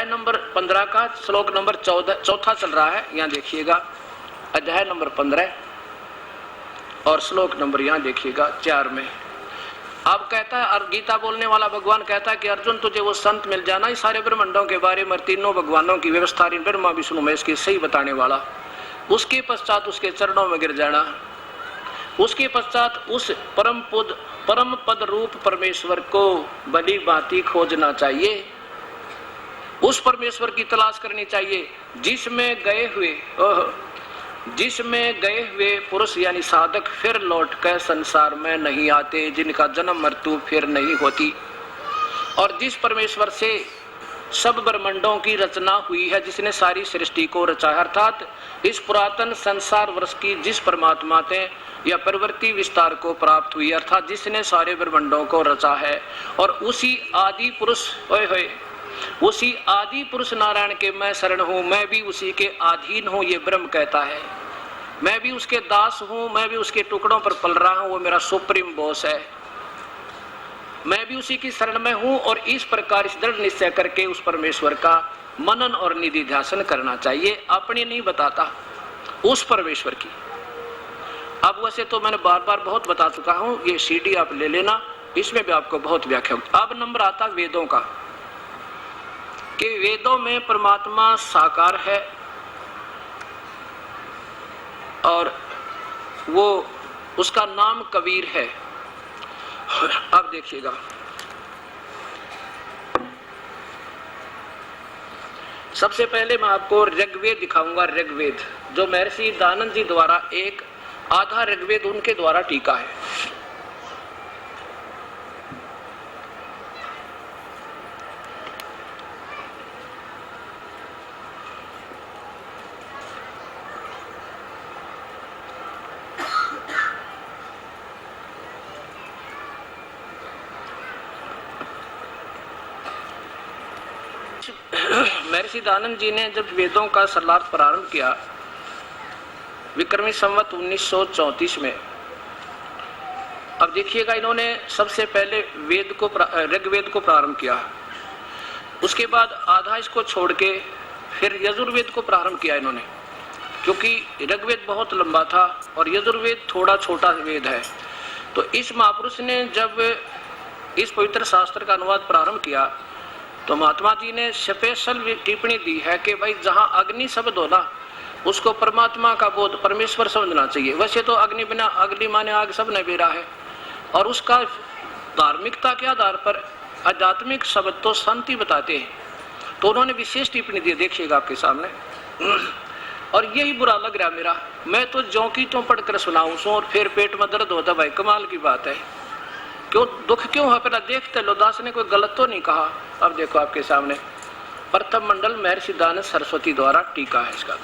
Number 15 का श्लोक number 14 चौथा चल रहा है। यहाँ देखिएगा अध्याय नंबर 15 और श्लोक नंबर यहाँ देखिएगा 4 में। अब कहता है, और गीता बोलने वाला भगवान कहता है कि अर्जुन तुझे वो संत मिल जाना इस सारे ब्रह्मांडों के बारे में, तीनों भगवानों की व्यवस्था, ब्रह्मा विष्णु महेश की सही बताने वाला। उसके पश्चात उसके चरणों में गिर जाना। उसके पश्चात उस परम पद रूप परमेश्वर को भली भांति खोजना चाहिए। उस परमेश्वर की तलाश करनी चाहिए जिसमें गए हुए पुरुष यानी साधक फिर लौट कर संसार में नहीं आते, जिनका जन्म मृत्यु फिर नहीं होती, और जिस परमेश्वर से सब ब्रह्मांडों की रचना हुई है, जिसने सारी सृष्टि को रचा है, अर्थात इस पुरातन संसार वर्ष की जिस परमात्मा ने या प्रवृत्ति विस्तार को प्राप्त हुई, अर्थात जिसने सारे ब्रह्मांडों को रचा है, और उसी आदि पुरुष नारायण के मैं शरण हूँ, मैं भी उसी के अधीन हूँ, ये ब्रह्म कहता है। मैं भी उसके दास हूँ, मैं भी उसके टुकड़ों पर पल रहा हूँ, वो मेरा सुप्रीम बॉस है, मैं भी उसी की शरण में हूँ। और इस प्रकार इस दृढ़ निश्चय करके उस परमेश्वर का मनन और निधि ध्यान करना चाहिए। अपनी नहीं बताता, उस परमेश्वर की। अब वैसे तो मैंने बार बार बहुत बता चुका हूँ, ये सीडी आप ले लेना, इसमें भी आपको बहुत व्याख्या होगी। अब नंबर आता वेदों का, कि वेदों में परमात्मा साकार है और वो उसका नाम कबीर है। अब देखिएगा, सबसे पहले मैं आपको ऋग्वेद दिखाऊंगा। ऋग्वेद जो महर्षि दानंद जी द्वारा एक आधा ऋग्वेद उनके द्वारा टीका है। महर्षि दानंद जी ने जब वेदों का सरलार्थ प्रारंभ किया विक्रमी संवत 1934 में। अब देखिएगा, इन्होंने सबसे पहले ऋग्वेद को प्रारंभ किया, उसके बाद आधा इसको छोड़ के फिर यजुर्वेद को प्रारंभ किया इन्होंने, क्योंकि ऋग्वेद बहुत लंबा था और यजुर्वेद थोड़ा छोटा वेद है। तो इस महापुरुष ने जब इस पवित्र शास्त्र का अनुवाद प्रारंभ किया तो महात्मा जी ने स्पेशल टिप्पणी दी है कि भाई जहां अग्नि शब्द हो ना, उसको परमात्मा का बोध परमेश्वर समझना चाहिए। वैसे तो अग्नि बिना अग्नि माने आग सब ने बेरा है, और उसका धार्मिकता के आधार पर आध्यात्मिक शब्द तो शांति बताते हैं, तो उन्होंने विशेष टिप्पणी दी, देखिएगा आपके सामने। और यही बुरा लग रहा मेरा, मैं तो ज्यों की त्यों पढ़कर सुनाऊं सो और फिर पेट में दर्द होता। भाई कमाल की बात है, क्यों दुख क्यों है? पहला देखते लो, दास ने कोई गलत तो नहीं कहा। अब देखो आपके सामने प्रथम मंडल महर्षि दानंद सरस्वती द्वारा टीका है इसका।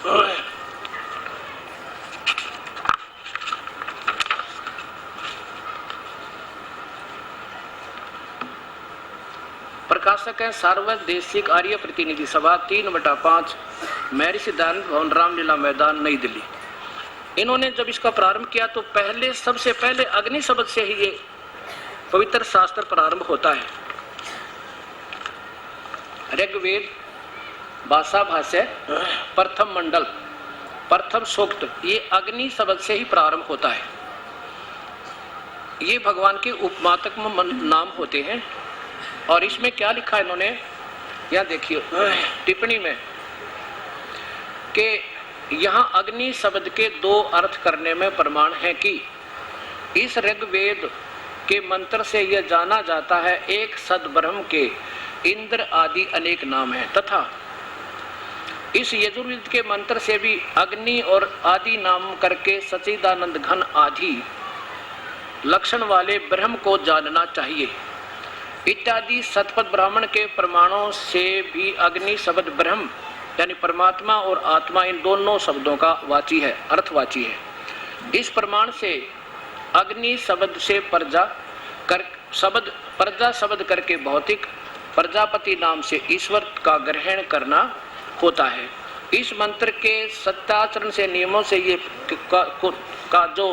प्रकाशक है सार्वदेशिक आर्य प्रतिनिधि सभा 3/5 महर्षि दानंद भवन रामलीला मैदान नई दिल्ली। इन्होंने जब इसका प्रारंभ किया तो सबसे पहले अग्नि शब्द से ही ये पवित्र शास्त्र प्रारंभ होता है। ऋग्वेद भाषा भाष्य प्रथम मंडल प्रथम सूक्त, ये अग्नि शब्द से ही प्रारंभ होता है। ये भगवान के उपमात्मक नाम होते हैं। और इसमें क्या लिखा है इन्होंने, यहाँ देखिए टिप्पणी में, कि यहाँ अग्नि शब्द के 2 अर्थ करने में प्रमाण है कि इस ऋग्वेद के मंत्र से यह जाना जाता है एक सद्ब्रह्म के इंद्र आदि अनेक नाम हैं, तथा इस यजुर्वेद के मंत्र से भी अग्नि और आदि नाम करके सच्चिदानंद घन आदि लक्षण वाले ब्रह्म को जानना चाहिए। इत्यादि सतपथ ब्राह्मण के प्रमाणों से भी अग्नि शब्द ब्रह्म यानी परमात्मा और आत्मा इन दोनों शब्दों का वाची है, अर्थवाची है। इस प्रमाण से अग्नि शब्द से प्रजा शब्द करके भौतिक, प्रजापति नाम से ईश्वर का ग्रहण करना होता है। इस मंत्र के सत्याचरण से नियमों से ये का जो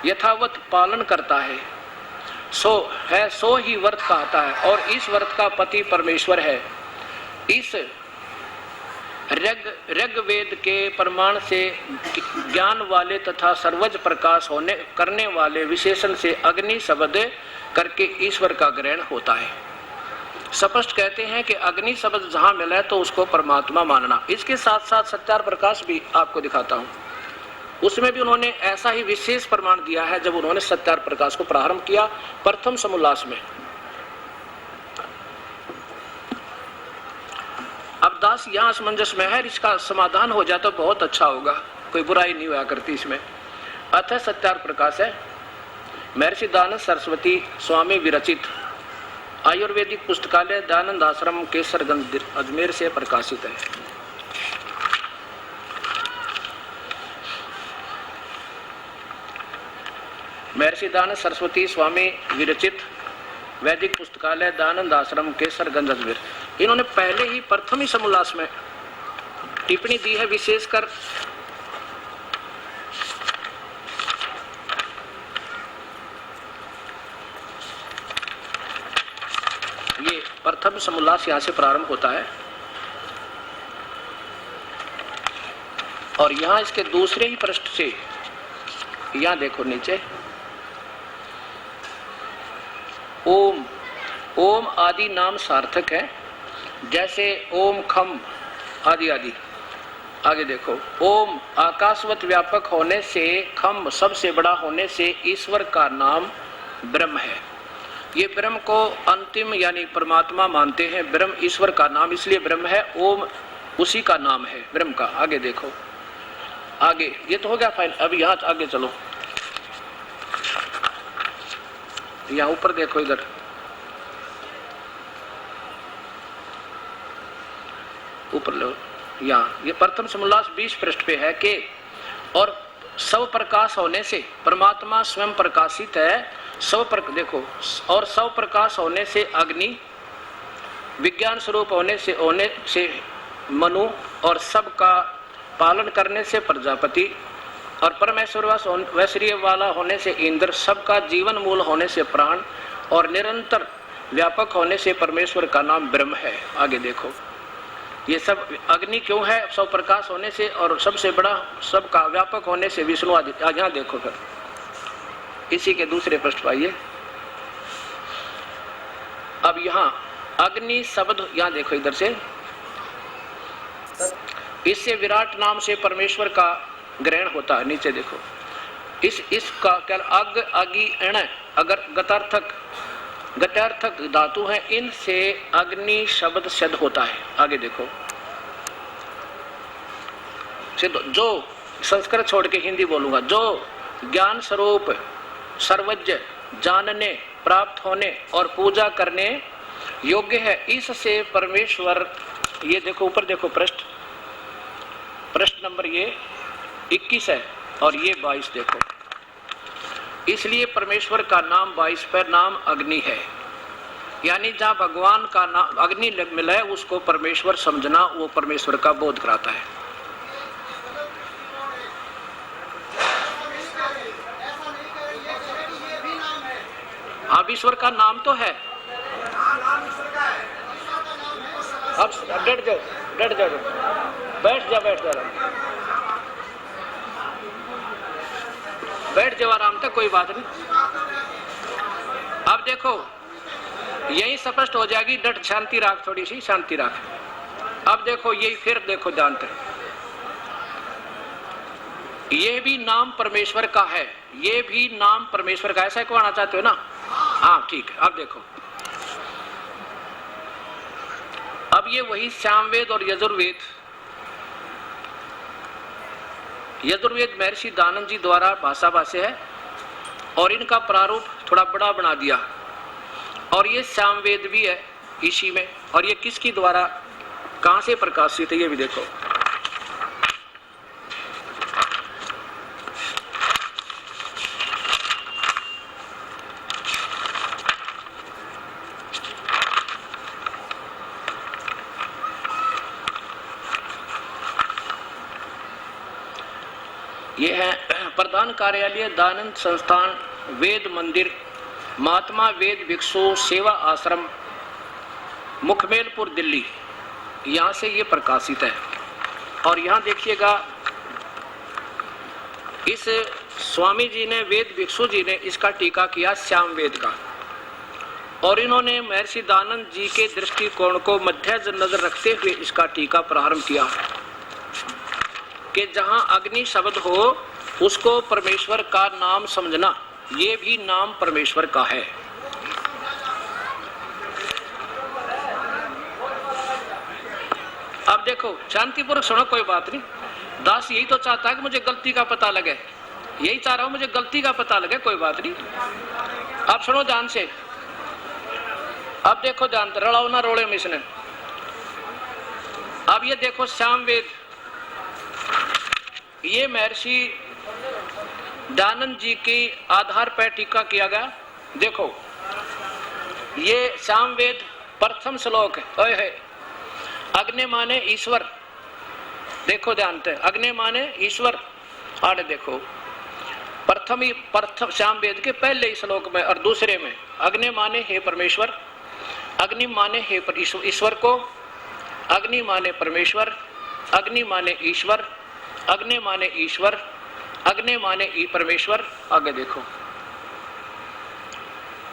यथावत पालन करता है सो ही व्रत कहता है, और इस व्रत का पति परमेश्वर है। इस ऋग्वेद के प्रमाण से ज्ञान वाले तथा सर्वज प्रकाश होने करने वाले विशेषण से अग्नि शब्द करके ईश्वर का ग्रहण होता है। स्पष्ट कहते हैं कि अग्नि शब्द जहां मिला है तो उसको परमात्मा मानना। इसके साथ साथ सत्यार प्रकाश भी आपको दिखाता हूं, उसमें भी उन्होंने ऐसा ही विशेष प्रमाण दिया है जब उन्होंने सत्यार प्रकाश को प्रारंभ किया प्रथम समोल्लास में। अब दास यहाँ असमंजस में है, इसका समाधान हो जाए तो बहुत अच्छा होगा, कोई बुराई नहीं हुआ करती इसमें। अतः सत्यार प्रकाश है महर्षि दयानंद सरस्वती स्वामी विरचित आयुर्वेदिक पुस्तकालय दयानंद आश्रम केसरगंज अजमेर से प्रकाशित है। महर्षि दयानंद सरस्वती स्वामी विरचित वैदिक पुस्तकालय दयानंद आश्रम केसरगंज अजमेर। इन्होंने पहले ही प्रथम ही समोल्लास में टिप्पणी दी है, विशेषकर ये प्रथम समोल्लास यहां से प्रारंभ होता है और यहां इसके दूसरे ही पृष्ठ से यहां देखो नीचे ओम, ओम आदि नाम सार्थक है, जैसे ओम खम आदि आदि। आगे देखो ओम आकाशवत व्यापक होने से, खम सबसे बड़ा होने से ईश्वर का नाम ब्रह्म है। ये ब्रह्म को अंतिम यानी परमात्मा मानते हैं। ब्रह्म ईश्वर का नाम इसलिए ब्रह्म है, ओम उसी का नाम है ब्रह्म का। आगे देखो, आगे ये तो हो गया फाइनल। अब यहाँ आगे चलो, यहाँ ऊपर देखो, इधर ऊपर लो, यहाँ ये प्रथम समोल्लास 20 पृष्ठ पे है कि और सब प्रकाश होने से परमात्मा स्वयं प्रकाशित है। देखो, और सब प्रकाश होने से अग्नि, विज्ञान स्वरूप होने से मनु, और सबका पालन करने से प्रजापति, और परमेश्वरवैश्वर्य वाला होने से इंद्र, सबका जीवन मूल होने से प्राण, और निरंतर व्यापक होने से परमेश्वर का नाम ब्रह्म है। आगे देखो, ये सब अग्नि क्यों है? सब प्रकाश होने से, और सबसे बड़ा सबका व्यापक होने से विष्णु आदि। यहाँ देखो फिर इसी के दूसरे पृष्ठ पर आइए। अब यहाँ अग्नि शब्द, यहाँ देखो इधर से, इससे विराट नाम से परमेश्वर का ग्रहण होता है। नीचे देखो, इसका क्या अग, अगी, एण अगर गत्यार्थक धातु है, इनसे अग्नि शब्द सिद्ध होता है। आगे देखो, सिद्ध जो संस्कृत छोड़ के हिंदी बोलूंगा, जो ज्ञान स्वरूप सर्वज्ञ, जानने, प्राप्त होने और पूजा करने योग्य है, इससे परमेश्वर। ये देखो ऊपर देखो, पृष्ठ नंबर ये 21 है और ये 22 देखो। इसलिए परमेश्वर का नाम 22 पर नाम अग्नि है, यानी जहां भगवान का नाम अग्नि मिला है उसको परमेश्वर समझना, वो परमेश्वर का बोध कराता है। अब ईश्वर का नाम तो है। अब डट जाओ, बैठ जाओ आराम तक, कोई बात नहीं। अब देखो यही स्पष्ट हो जाएगी। डट, शांति राख, थोड़ी सी शांति राख। अब देखो यही फिर देखो जानते, ये भी नाम परमेश्वर का है, ये भी नाम परमेश्वर का। ऐसा कहना चाहते हो ना? हाँ ठीक है। अब देखो, अब ये वही सामवेद और यजुर्वेद महर्षि दयानंद जी द्वारा भाषा भाष्य है और इनका प्रारूप थोड़ा बड़ा बना दिया, और ये सामवेद भी है इसी में। और ये किसकी द्वारा कहां से प्रकाशित है ये भी देखो। ये है प्रधान कार्यालय दयानंद संस्थान, वेद मंदिर, महात्मा वेद भिक्षु सेवा आश्रम, मुखमेलपुर, दिल्ली। यहाँ से ये प्रकाशित है। और यहां देखिएगा इस स्वामी जी ने, वेद भिक्षु जी ने इसका टीका किया श्याम वेद का, और इन्होंने महर्षि दानंद जी के दृष्टिकोण को मध्य नजर रखते हुए इसका टीका प्रारंभ किया कि जहां अग्नि शब्द हो उसको परमेश्वर का नाम समझना, ये भी नाम परमेश्वर का है। अब देखो शांतिपूर्वक सुनो, कोई बात नहीं। दास यही तो चाहता है कि मुझे गलती का पता लगे, यही चाह रहा हूं मुझे गलती का पता लगे, कोई बात नहीं। अब सुनो ध्यान से, अब देखो ध्यान, रड़ाओ ना रोड़े में इसने। अब ये देखो श्याम वेद, ये महर्षि दयानंद जी के आधार पर टीका किया गया। देखो ये श्याम वेद प्रथम श्लोक है, अग्नि माने ईश्वर, देखो ध्यान से, अग्नि माने ईश्वर। आगे देखो प्रथम श्याम वेद के पहले श्लोक में और दूसरे में अग्नि माने हे परमेश्वर, अग्नि माने हे ईश्वर को, अग्नि माने परमेश्वर, अग्नि माने ईश्वर, अग्नि माने ईश्वर, अग्नि माने परमेश्वर। आगे देखो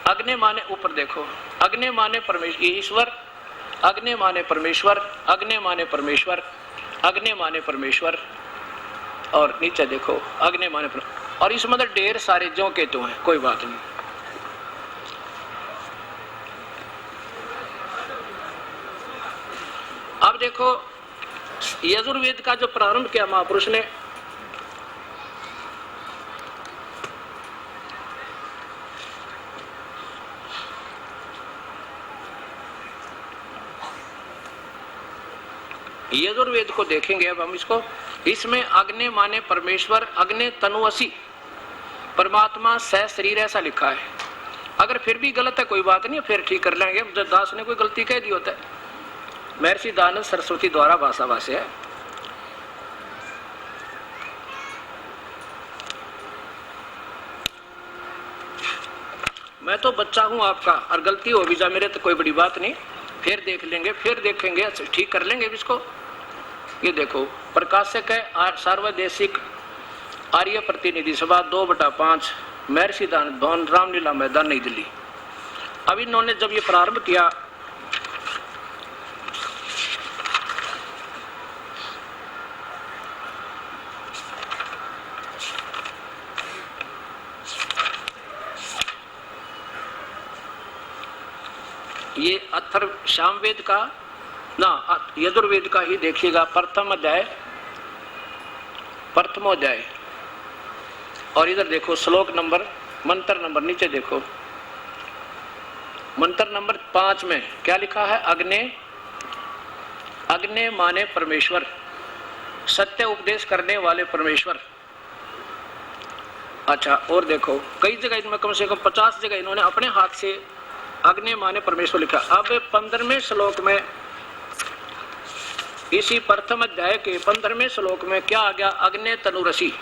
अग्नि माने ऊपर देखो, अग्नि माने परमेश्वर ईश्वर, अग्नि माने परमेश्वर, अग्नि माने परमेश्वर, अग्नि माने परमेश्वर, और नीचे देखो अग्नि माने और इस मतलब ढेर सारे जो के तो हैं, कोई बात नहीं। अब देखो यजुर्वेद का जो प्रारंभ किया महापुरुष ने, यजुर्वेद को देखेंगे अब हम इसको। इसमें अग्नि माने परमेश्वर, अग्नि तनुअसी, परमात्मा सह शरीर ऐसा लिखा है। अगर फिर भी गलत है कोई बात नहीं, फिर ठीक कर लेंगे। जब दास ने कोई गलती कह दी होता है, महर्षि दयानंद सरस्वती द्वारा भाषा भाष्य है। मैं तो बच्चा हूं आपका, और गलती हो भी जा मेरे तो कोई बड़ी बात नहीं, फिर देख लेंगे, फिर देखेंगे, ठीक कर लेंगे इसको। ये देखो प्रकाशक है सार्वदेशिक आर्य प्रतिनिधि सभा 2/5 महर्षि दानंद भवन, रामलीला मैदान, नई दिल्ली। अब इन्होंने जब ये प्रारंभ किया, ये अथर्व सामवेद का ना यजुर्वेद का ही देखिएगा, प्रथम अध्याय, प्रथमोध्याय, और इधर देखो श्लोक नंबर, मंत्र नंबर नीचे देखो, मंत्र नंबर 5 में क्या लिखा है? अग्नि, अग्नि माने परमेश्वर, सत्य उपदेश करने वाले परमेश्वर। अच्छा, और देखो कई जगह इनमें कम से कम 50 जगह इन्होंने अपने हाथ से अग्नि माने परमेश्वर लिखा। अब 15वें श्लोक में, इसी प्रथम अध्याय के 15वें श्लोक में क्या आ गया? अग्नि तनुरसी।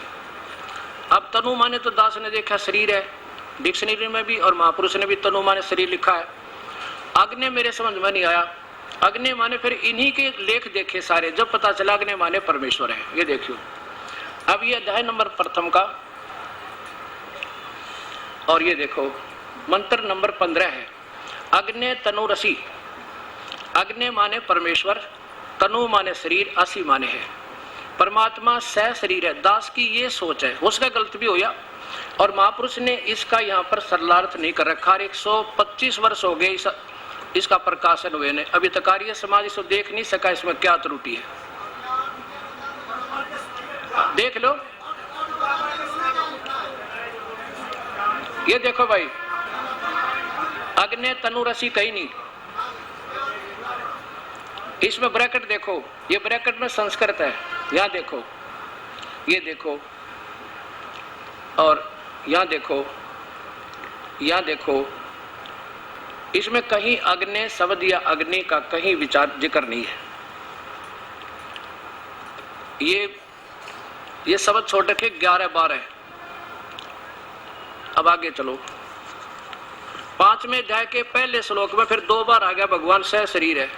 अब तनु माने तो दास ने देखा शरीर है, डिक्शनरी में भी और महापुरुष ने भी तनु माने शरीर लिखा है। अग्नि मेरे समझ में नहीं आया, अग्नि माने फिर इन्हीं के लेख देखे सारे, जब पता चला अग्नि माने परमेश्वर है। ये देखियो, अब ये अध्याय नंबर प्रथम का, और ये देखो मंत्र नंबर 15 है, अग्नि तनुरसी। अग्नि माने परमेश्वर, तनु माने शरीर, असी माने है परमात्मा, सह शरीर है। दास की ये सोच है, उसका गलत भी होया, और महापुरुष ने इसका यहाँ पर सरलार्थ नहीं कर रखा। 125 वर्ष हो गए इसका प्रकाशन हुए ने, अभी तक आर्य समाज इसको देख नहीं सका इसमें क्या त्रुटि है। देख लो, ये देखो भाई, अग्नि तनुरसी कहीं नहीं, इसमें ब्रैकेट देखो, ये ब्रैकेट में संस्कृत है, यहां देखो, ये देखो, और यहां देखो, यहां देखो, इसमें कहीं अग्नि शब्द या अग्नि का कहीं विचार जिक्र नहीं है। ये शब्द छोड़ रखे 11-12। अब आगे चलो, 5वें अध्याय के पहले श्लोक में फिर 2 बार आ गया भगवान सह शरीर है।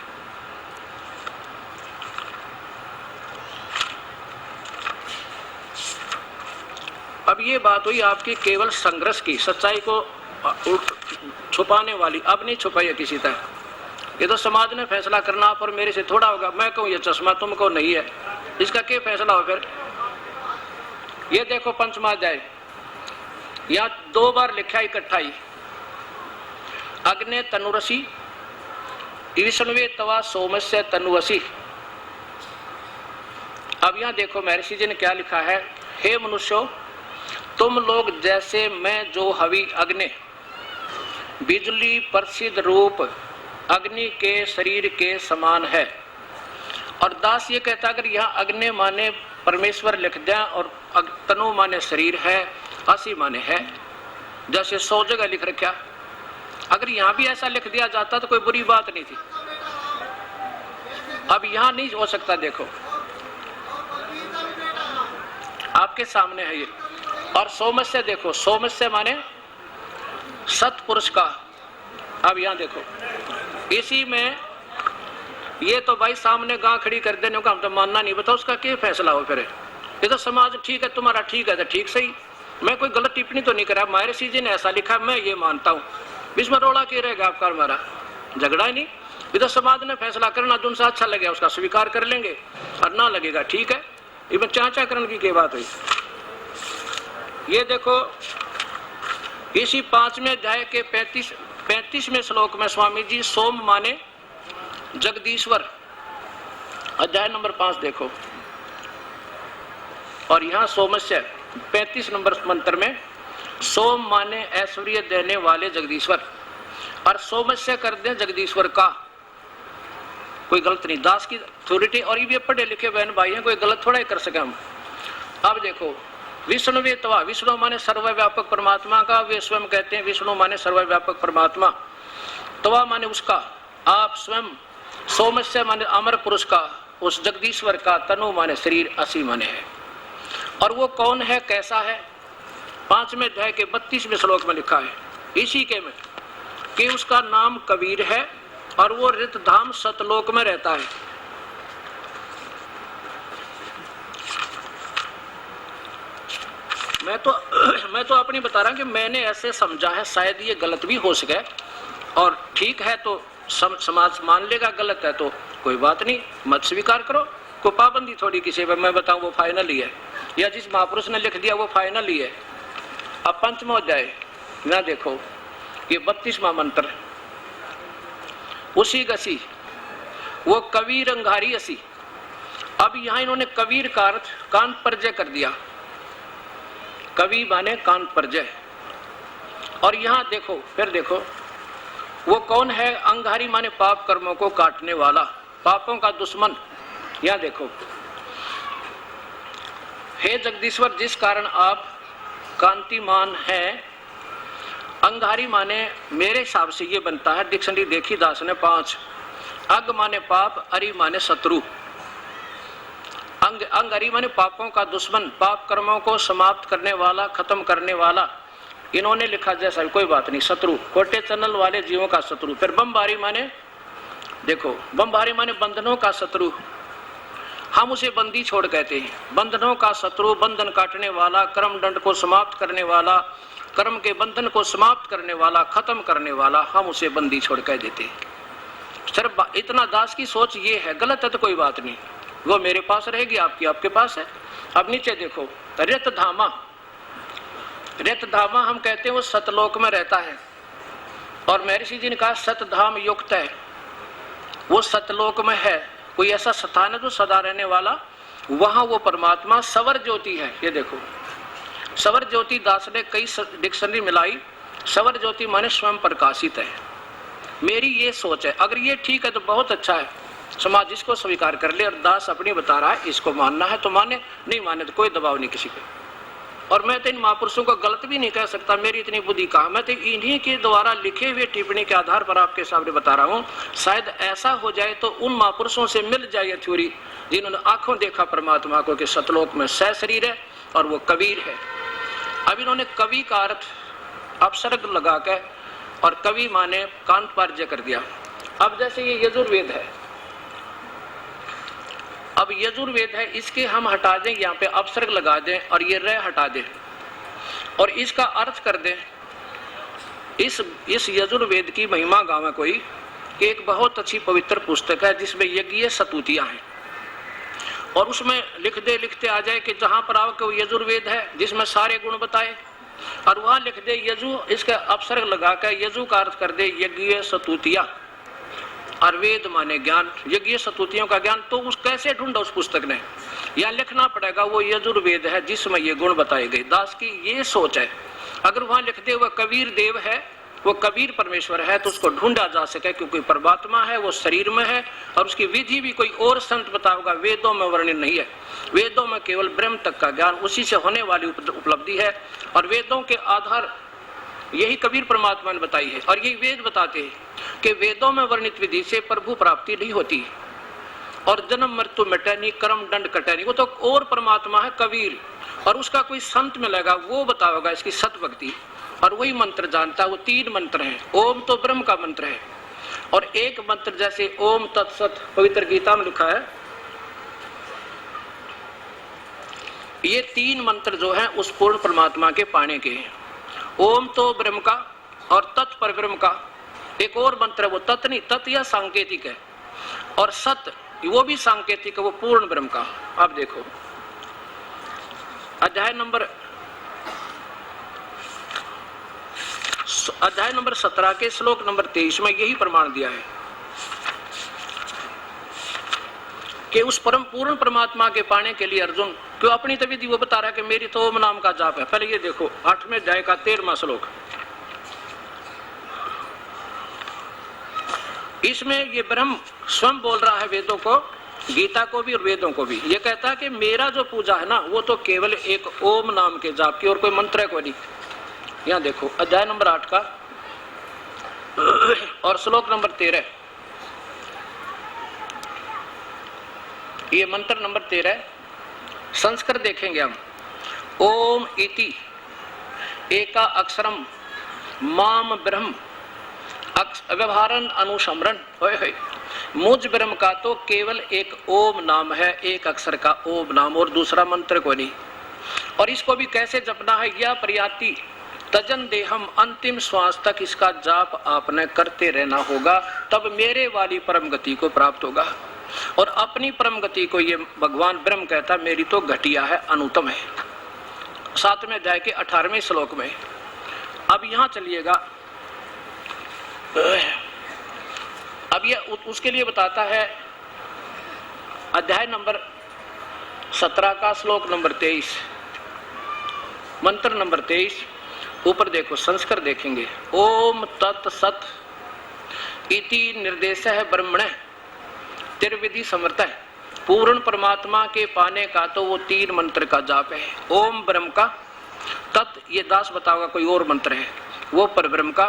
अब ये बात हुई आपकी केवल संघर्ष की, सच्चाई को छुपाने वाली। अब नहीं छुपाई है किसी तरह, ये तो समाज ने फैसला करना, पर मेरे से थोड़ा होगा। मैं कहूँ ये चश्मा तुमको नहीं है, इसका क्या फैसला हो फिर? ये देखो पंचमाध्याय, यहाँ 2 बार लिखा इकट्ठा ही, अग्ने तनुरसी विष्णुवे तवा सोमस्य तनुवसी। अब यहाँ देखो महर्षि जी ने क्या लिखा है, हे मनुष्यों, तुम लोग जैसे मैं जो हवि अग्नि, बिजली प्रसिद्ध रूप अग्नि के शरीर के समान है। और दास ये कहता अगर यहाँ अग्नि माने परमेश्वर लिख दें और तनु माने शरीर है, असी माने है, जैसे 100 जगह लिख रखा। अगर यहाँ भी ऐसा लिख दिया जाता तो कोई बुरी बात नहीं थी। अब यहाँ नहीं हो सकता। देखो आपके सामने है ये। और सोमस्य देखो, सोमस्य माने सतपुरुष का। अब यहाँ देखो इसी में ये तो भाई सामने गां खड़ी कर देने का हम तो मानना नहीं, बताओ उसका क्या फैसला हो फिर? ये तो समाज ठीक है, तुम्हारा ठीक है तो ठीक सही, मैं कोई गलत टिप्पणी तो नहीं करा। महर्षि जी ने ऐसा लिखा, मैं ये मानता हूँ, इसमें रोड़ा क्या रहेगा आपका हमारा? झगड़ा ही नहीं। ये तो समाज ने फैसला करना, जो उनसे अच्छा लगे उसका स्वीकार कर लेंगे, और ना लगेगा ठीक है। इसमें चाचा करण की क्या बात हुई? ये देखो इसी 5वें अध्याय के 35वें श्लोक में स्वामी जी सोम माने जगदीश्वर, अध्याय नंबर 5 देखो। और यहाँ सोमस्य 35 नंबर मंत्र में सोम माने ऐश्वर्य देने वाले जगदीश्वर, और सोमस्य कर दे जगदीश्वर का। कोई गलत नहीं, दास की अथॉरिटी। और ये पढ़े लिखे बहन भाई हैं, कोई गलत थोड़ा ही कर सके हम। अब देखो विष्णु वे तवा, विष्णु माने सर्वव्यापक परमात्मा का, वे स्वयं कहते हैं विष्णु माने सर्वव्यापक परमात्मा, तवा माने उसका, आप स्वयं, सोमस्य माने अमर पुरुष का, उस जगदीश्वर का, तनु माने शरीर, असी माने है। और वो कौन है, कैसा है? 5वें अध्याय के 32वें श्लोक में लिखा है इसी के में कि उसका नाम कबीर है और वो रितधाम सतलोक में रहता है। मैं तो अपनी बता रहा हूं कि मैंने ऐसे समझा है, शायद ये गलत भी हो सके, और ठीक है तो समाज मान लेगा, गलत है तो कोई बात नहीं, मत स्वीकार करो। कोई पाबंदी थोड़ी किसी पर, मैं बताऊं वो फाइनल ही है, या जिस महापुरुष ने लिख दिया वो फाइनल ही है। अब 5वां अध्याय ना देखो, ये 32वां मंत्र, उसी गसी वो कबीर अंगारी असी। अब यहाँ इन्होंने कबीर का अर्थ कान परजय कर दिया, कवि माने कान परजय। और यहाँ देखो फिर देखो वो कौन है, अंगारी माने पाप कर्मों को काटने वाला, पापों का दुश्मन। यहाँ देखो, हे जगदीश्वर जिस कारण आप कांतिमान हैं, अंगारी माने मेरे हिसाब से ये बनता है, डिक्शनरी देखी दास ने 5, अग माने पाप, अरि माने शत्रु। अंगारी माने पापों का दुश्मन, पाप कर्मों को समाप्त करने वाला, खत्म करने वाला। इन्होंने लिखा जैसा कोई बात नहीं, शत्रु, कोटे चैनल वाले जीवों का शत्रु। फिर बमबारी माने देखो, बमबारी माने बंधनों का शत्रु, हम उसे बंदी छोड़ कहते हैं। बंधनों का शत्रु, बंधन काटने वाला, कर्म दंड को समाप्त करने वाला, कर्म के बंधन को समाप्त करने वाला, खत्म करने वाला, हम उसे बंदी छोड़ कह देते हैं। सिर्फ इतना दास की सोच ये है, गलत है तो कोई बात नहीं, वो मेरे पास रहेगी, आपकी आपके पास है। अब नीचे देखो, रेत धामा, रेत धामा हम कहते हैं वो सतलोक में रहता है, और महर्षि जी ने कहा सतधाम युक्त है, वो सतलोक में है। कोई ऐसा स्थान है जो सदा रहने वाला, वहां वो परमात्मा सवर ज्योति है। ये देखो सवर ज्योति, दास ने कई डिक्शनरी मिलाई, सवर ज्योति माने स्वयं प्रकाशित है। मेरी ये सोच है, अगर ये ठीक है तो बहुत अच्छा है, समाज इसको स्वीकार कर ले। और दास अपनी बता रहा है, इसको मानना है तो माने, नहीं माने तो कोई दबाव नहीं किसी पे। और मैं तो इन महापुरुषों को गलत भी नहीं कह सकता, मेरी इतनी बुद्धि कहा। मैं तो इन्हीं के द्वारा लिखे हुए टिप्पणी के आधार पर आपके सामने बता रहा हूँ। शायद ऐसा हो जाए तो उन महापुरुषों से मिल जाए ये थ्योरी जिन्होंने आंखों देखा परमात्मा को कि सतलोक में सह शरीर है और वो कबीर है। अब इन्होंने कवि का अर्थ अपसर्ग लगा के और कवि माने कांत पार्जय कर दिया। अब जैसे ये यजुर्वेद है, अब यजुर्वेद है, इसके हम हटा दें, यहाँ पे अपसर्ग लगा दें और ये र हटा दें, और इसका अर्थ कर दे, इस यजुर्वेद की महिमा गावे कोई कि एक बहुत अच्छी पवित्र पुस्तक है जिसमें यज्ञ स्तुतियां हैं, और उसमें लिखते आ जाए कि जहां पर आपको यजुर्वेद है जिसमें सारे गुण बताए, और वहां लिख दे यजु, इसका अपसर्ग लगा कर यजु का अर्थ कर दे यज्ञ स्तुतियां, और वेद माने ज्ञान, यज्ञ स्तुतियों का ज्ञान। तो उस कैसे ढूंढा उस पुस्तक ने, या लिखना पड़ेगा वो यजुर्वेद है जिसमें ये गुण बताए गए। दास की ये सोच है, अगर वहां लिख दे वह कबीर देव है, वो कबीर परमेश्वर है, तो उसको ढूंढा जा सके, क्योंकि परमात्मा है, वो शरीर में है, और उसकी विधि भी कोई और संत बताओगा, वेदों में वर्णन नहीं है। वेदों में केवल ब्रह्म तक का ज्ञान, उसी से होने वाली उपलब्धि है, और वेदों के आधार यही कबीर परमात्मा ने बताई है। और यही वेद बताते हैं कि वेदों में वर्णित विधि से प्रभु प्राप्ति नहीं होती, और जन्म मृत्यु मिटे नहीं, कर्म दंड कटे नहीं, वो तो और परमात्मा है कबीर, और उसका कोई संत मिलेगा वो बताओगा इसकी सत भक्ति, और वही मंत्र जानता है। वो 3 मंत्र हैं, ओम तो ब्रह्म का मंत्र है, और एक मंत्र जैसे ओम तत्सत पवित्र गीता में लिखा है, ये 3 मंत्र जो है उस पूर्ण परमात्मा के पाने के हैं। ओम तो ब्रह्म का, और तत् पर ब्रह्म का एक और मंत्र है, वो तत् नहीं, तत् या सांकेतिक है, और सत वो भी सांकेतिक है, वो पूर्ण ब्रह्म का। अब देखो अध्याय नंबर 17 के श्लोक नंबर 23 में यही प्रमाण दिया है कि उस परम पूर्ण परमात्मा के पाने के लिए अर्जुन क्यों अपनी तो विधि वो बता रहा है कि मेरी तो ओम नाम का जाप है। पहले ये देखो 8वें अध्याय का 13वां श्लोक, इसमें ये ब्रह्म स्वयं बोल रहा है वेदों को, गीता को भी और वेदों को भी। ये कहता है कि मेरा जो पूजा है ना वो तो केवल एक ओम नाम के जाप की, और कोई मंत्र है कोई नहीं। यहाँ देखो अध्याय नंबर 8 का और श्लोक नंबर 13, ये मंत्र नंबर 13 संस्कृत देखेंगे हम। ओम इति एका अक्षरम माम ब्रह्म व्यवहारन अनुसमरण, मुझ ब्रह्म का तो केवल एक ओम नाम है, एक अक्षर का ओम नाम, और दूसरा मंत्र को नहीं। और इसको भी कैसे जपना है, यह प्रयाति तजन देहम, अंतिम श्वास तक इसका जाप आपने करते रहना होगा, तब मेरे वाली परम गति को प्राप्त होगा। और अपनी परम गति को ये भगवान ब्रह्म कहता मेरी तो घटिया है, अनुत्तम है। 7वें अध्याय के 18वें श्लोक में। अब यहाँ चलिएगा, अब ये उसके लिए बताता है अध्याय नंबर 17 का श्लोक नंबर 23, मंत्र नंबर 23। ऊपर देखो संस्कृत देखेंगे, ओम तत् सत इति निर्देश है ब्रह्मण त्रिविधि समर्थ है। पूर्ण परमात्मा के पाने का तो वो 3 मंत्र का जाप है। ओम ब्रह्म का, तत् ये दास बताओगा कोई और मंत्र है, वो पर ब्रह्म का,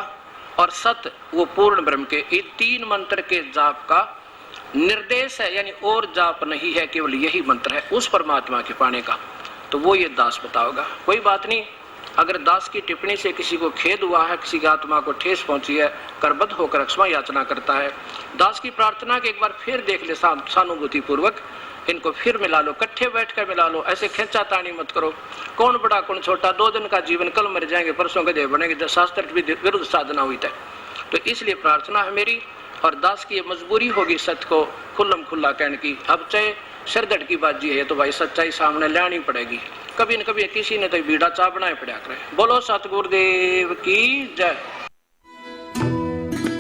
और सत वो पूर्ण ब्रह्म के। ये 3 मंत्र के जाप का निर्देश है, यानी और जाप नहीं है, केवल यही मंत्र है उस परमात्मा के पाने का, तो वो ये दास बताओगा। कोई बात नहीं, अगर दास की टिप्पणी से किसी को खेद हुआ है, किसी की आत्मा को ठेस पहुंची है, करबद्ध होकर क्षमा याचना करता है। दास की प्रार्थना के एक बार फिर देख ले सहानुभूति पूर्वक, इनको फिर मिला लो, इकट्ठे बैठकर मिला लो, ऐसे खींचा तानी मत करो। कौन बड़ा कौन छोटा, 2 दिन का जीवन, कल मर जाएंगे, परसों के देव बनेंगे, जब शास्त्र की विरुद्ध साधना हुई है। तो इसलिए प्रार्थना है मेरी, और दास की ये मजबूरी होगी सत्य को खुल्लम खुल्ला कहने की। अब चाहे सिरदर्द की बाजी है तो भाई सच्चाई सामने लानी पड़ेगी, कभी न कभी किसी ने तो बीड़ा चा बनाए पड़ा करे। बोलो सतगुरुदेव की जय।